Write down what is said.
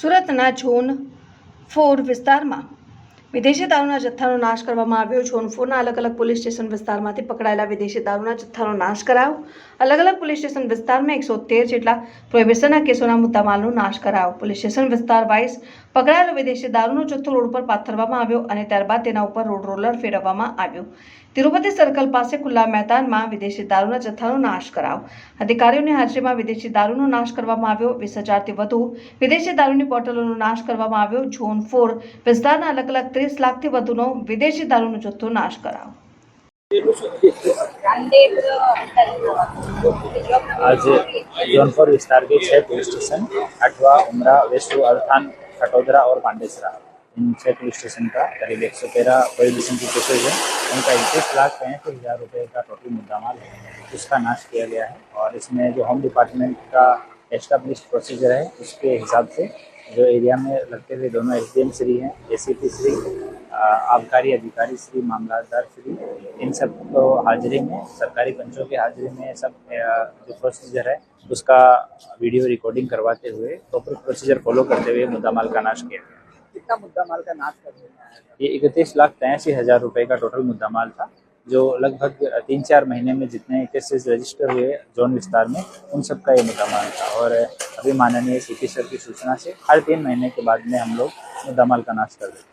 સુરતના ઝોન 4 વિસ્તારમાં વિદેશી દારૂના જથ્થાનો નાશ કરવામાં આવ્યો। ઝોન 4ના અલગ અલગ પોલીસ સ્ટેશન વિસ્તારમાંથી પકડાયેલા વિદેશી દારૂના જથ્થાનો નાશ કરાયો। અલગ અલગ પોલીસ સ્ટેશન વિસ્તારમાં 113 જેટલા પ્રોહિબિશનના કેસોના મુદ્દામાલનો નાશ કરાયો। પોલીસ સ્ટેશન વિસ્તાર વાઇઝ પકડાયેલો વિદેશી દારૂનો જથ્થો રોડ પર પાથરવામાં આવ્યો અને ત્યારબાદ તેના ઉપર રોડ રોલર ફેરવવામાં આવ્યો। તિરુપતિ સર્કલ પાસે ખુલ્લા મેદાનમાં વિદેશી દારૂના જથ્થાનો નાશ કરાયો। અધિકારીઓની હાજરીમાં વિદેશી દારૂનો નાશ કરવામાં આવ્યો। 20,000થી વધુ વિદેશી દારૂની બોટલોનો નાશ કરવામાં આવ્યો। ઝોન 4 વિસ્તારના અલગ અલગ 30 લાખથી વધુનો વિદેશી દારૂનો જથ્થો નાશ કરાયો। आज जोन 4 विस्तार के 6 पुलिस स्टेशन अठवा, उमरा, वेसू, अर्थान, खटोदरा और पांडेसरा, इन 6 पुलिस स्टेशन का करीब 113 प्रोहिबिशन की केसेज है। उनका 21,65,000 रुपये का टोटल मुद्दामाल है, उसका नाश किया गया है। और इसमें जो होम डिपार्टमेंट का एस्टैब्लिश्ड प्रोसीजर है उसके हिसाब से जो एरिया में लगते हुए दोनों एसडीएम श्री हैं, एसीपी श्री, आबकारी अधिकारी श्री, मामलादार श्री, इन सब को हाजिरी में, सरकारी पंचों की हाजिरी में सब जो प्रोसीजर है उसका वीडियो रिकॉर्डिंग करवाते हुए प्रॉपर प्रोसीजर फॉलो करते हुए मुद्दामाल का नाश किया गया। कितना मुद्दामाल का नाश कर दिया? ये 31,83,000 रुपये का टोटल मुद्दामाल था, जो लगभग 3-4 महीने में जितने केसेस रजिस्टर हुए जोन विस्तार में उन सब का ये मुद्दामाल था। और अभी माननीय सीपी सर की सूचना से हर 3 महीने के बाद में हम लोग मुद्दामाल का नाश कर देते हैं।